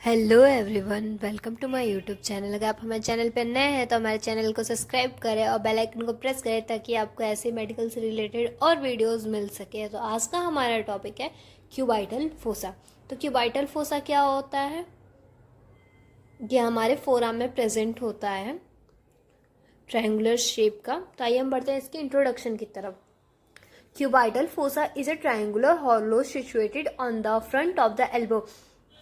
Hello everyone, welcome to my YouTube channel. अगर आप हमारे चैनल पर नए हैं तो हमारे चैनल को सब्सक्राइब करें और बेल आइकन को प्रेस करें ताकि आपको ऐसे मेडिकल से रिलेटेड और वीडियोस मिल सके। तो आज का हमारा टॉपिक है क्यूबाइटल फोसा। तो क्यूबाइटल फोसा क्या होता है? ये हमारे फोरआर्म में प्रेजेंट होता है, ट्रायंगुलर शेप का। तो आइए हम बढ़ते हैं इसके इंट्रोडक्शन की तरफ। Cubital fossa is a triangular hollow situated on the front of the elbow.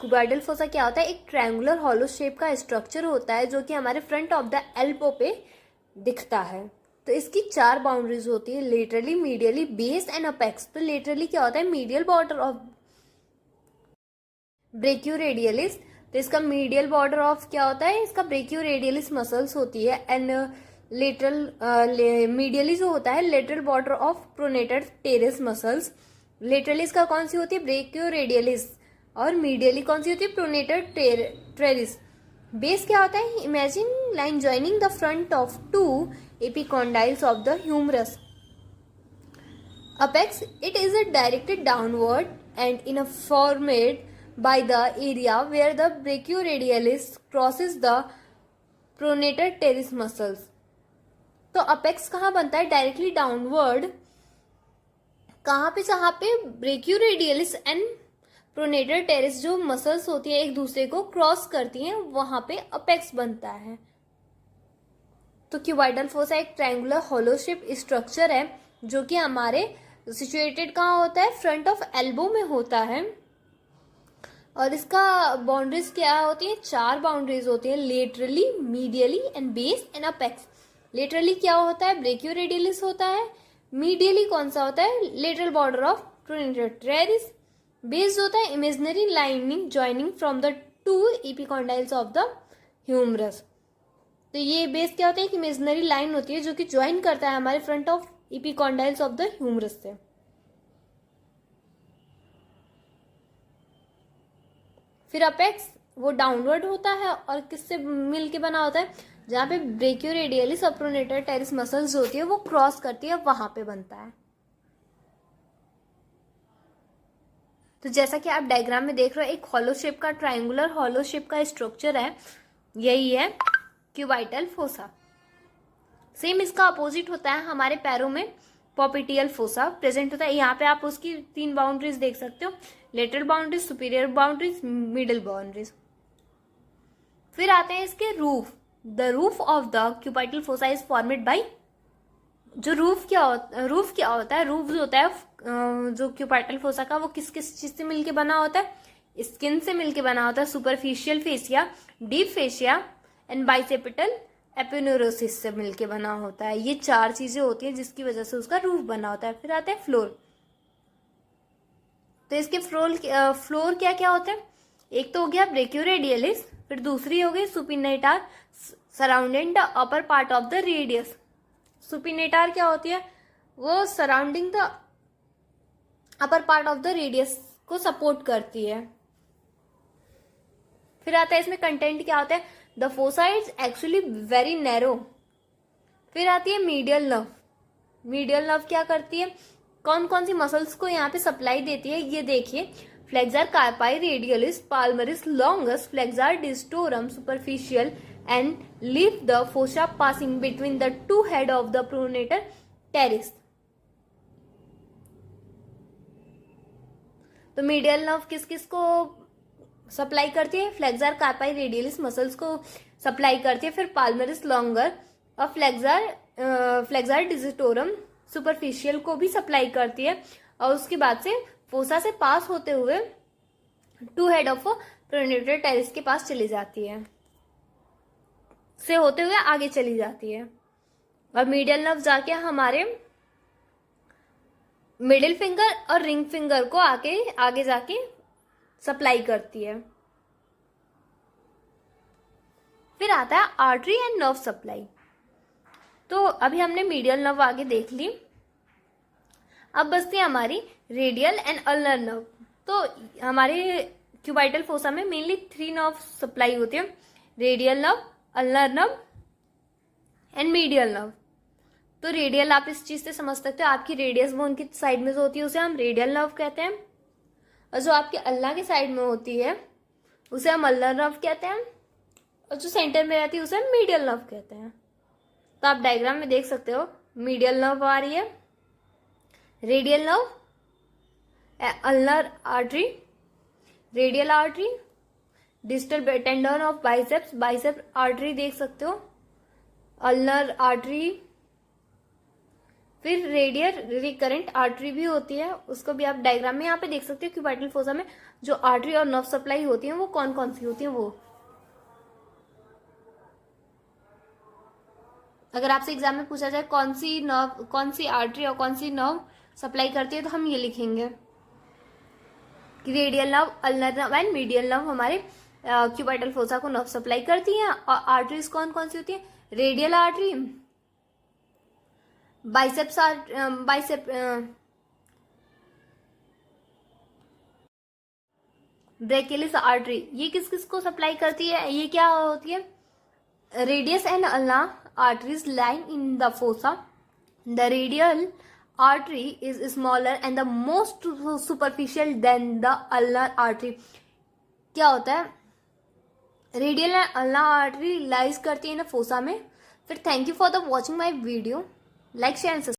Cubital fossa क्या होता है? एक ट्रायंगुलर हॉलो शेप का स्ट्रक्चर होता है जो कि हमारे फ्रंट ऑफ द एल्बो पे दिखता है। तो इसकी 4 बाउंड्रीज होती है, laterally, medially, base and apex. तो लेटरली क्या होता है? Medial border of brachioradialis. तो इसका मीडियल बॉर्डर ऑफ क्या होता है? इसका ब्रेकियोरेडियलिस मसल्स होती है। एंड लेटरल मीडियली जो होता है lateral border of pronator teres muscles. Laterally इसका कौन सी होती है? ब्रेकियोरेडियलिस। और मीडियली कौन सी होती है? Pronator teres. बेस क्या होता है? Imagine line joining the front of 2 epicondyles of the humerus. Apex, it is directed downward and informed by the area where the brachioradialis crosses the pronator teres muscles. तो apex कहाँ बनता है? Directly downward. कहाँ पे? जहाँ पे ब्रेकियोरेडियलिस and pronator teres जो muscles होती है एक दूसरे को क्रॉस करती हैं, वहां पे अपेक्स बनता है। तो क्यूबाइटल फोसा एक ट्रायंगुलर होलो शेप स्ट्रक्चर है जो कि हमारे सिचुएटेड कहाँ होता है? फ्रंट ऑफ एल्बो में होता है। और इसका बाउंड्रीज क्या होती है? 4 बाउंड्रीज होती है, laterally, medially and base and apex. Laterally क्या होता है? ब्रेकियोरेडियलिस होता है। मीडियली कौन सा होता है? Lateral border of pronator teres. Base होता है imaginary lining joining from the 2 epicondyles of the humerus. तो ये बेस क्या होता है? एक इमेजिनरी लाइन होती है जो कि ज्वाइन करता है हमारे front of epicondyles of the humerus से। फिर अपेक्स वो डाउनवर्ड होता है और किससे मिलके बना होता है? जहां पे ब्रेकियोरेडियलिस और प्रोनेटर टेरिस मसल्स होती है वो क्रॉस करती है, वहां पे बनता है। तो जैसा कि आप डायग्राम में देख रहे हो, एक हॉलो शेप का, ट्रायंगुलर हॉलो शेप का स्ट्रक्चर है, यही है क्यूबाइटल फोसा। सेम इसका अपोजिट होता है हमारे पैरों में, पॉपिटियल फोसा प्रेजेंट होता है। यहाँ पे आप उसकी 3 बाउंड्रीज देख सकते हो, lateral boundaries, superior boundaries, middle boundaries. फिर आते हैं इसके roof. The roof of the cubital fossa is formed by. जो रूफ क्या होता है? रूफ जो होता है जो क्यूबाइटल फोसा का, वो किस किस चीज से मिलके बना होता है? स्किन से मिलके बना होता है, superficial fascia, deep fascia and bicipital aponeurosis से मिलके बना होता है। ये 4 चीजें होती हैं जिसकी वजह से उसका रूफ बना होता है। फिर आता है फ्लोर। तो इसके फ्लोर क्या क्या होते हैं? एक तो हो गया ब्रेकियोरेडियलिस, फिर दूसरी हो गई supinator surrounding the upper part of the radius. Supinator क्या होती है? वो surrounding the upper part of the radius को सपोर्ट करती है। फिर आता है इसमें कंटेंट क्या होता है? The fossa is actually very narrow. फिर आती है मीडियल नर्व। मीडियल नर्व क्या करती है? कौन कौन सी मसल्स को यहाँ पे सप्लाई देती है ये देखिए। Flexor carpi radialis, palmaris longus, flexor digitorum superficialis and leave the fossa passing between the 2 head of the pronator teres. तो मीडियल नर्व किस किस को सप्लाई करती है? फ्लेक्सर कार्पाई रेडियलिस मसल्स को सप्लाई करती है। फिर पाल्मरिस लॉन्गर और फ्लेक्सर डिजिटोरम सुपरफिशियल को भी सप्लाई करती है। और उसके बाद से फोसा से पास होते हुए 2 हेड ऑफ प्रोनेटर टेरिस के पास चली जाती है, से होते हुए आगे चली जाती है। और मीडियल नर्व जाके हमारे मिडिल फिंगर और रिंग फिंगर को आगे जाके सप्लाई करती है। फिर आता है आर्टरी एंड नर्व सप्लाई। तो अभी हमने मीडियल नर्व आगे देख ली, अब बचती है हमारी रेडियल एंड अल्नर नर्व। तो हमारे क्यूबाइटल फोसा में मेनली 3 नर्व सप्लाई होती है, radial nerve, ulnar nerve and medial nerve. तो रेडियल आप इस चीज से समझ सकते हो, आपकी रेडियस बोन की साइड में जो होती है उसे हम रेडियल नर्व कहते हैं। और जो आपके अल्ना के साइड में होती है उसे हम अल्नर नर्व कहते हैं, और जो सेंटर में रहती है उसे हम मीडियल नर्व कहते हैं। तो आप डायग्राम में देख सकते हो, मीडियल नर्व आ रही है, radial nerve, ulnar artery, radial artery, distal tendon of biceps, bicep artery देख सकते हो, अल्नर आर्टरी, फिर रेडियल रिकरेंट आर्टरी भी होती है, उसको भी आप डायग्राम में यहाँ पे देख सकते हो कि वाइटल फोसा में जो आर्टरी और नर्व सप्लाई होती है वो कौन कौन सी होती है। वो अगर आपसे एग्जाम में पूछा जाए कौन सी नर्व, कौन सी आर्टरी और कौन सी नर्व सप्लाई करती है, तो हम ये लिखेंगे कि radial nerve, ulnar nerve and medial nerve हमारे क्यूबाइटल फोसा को नर्व सप्लाई करती है। और आर्टरीज कौन कौन सी होती है, radial artery, biceps brachialis artery, ये किस किस को सप्लाई करती है, ये क्या होती है, radius and ulnar arteries lying in the fossa. The radial artery is smaller and the most superficial than the ulnar artery. क्या होता है, radial and ulnar artery lies करती है ना फोसा में। फिर thank you for the watching my video, like share and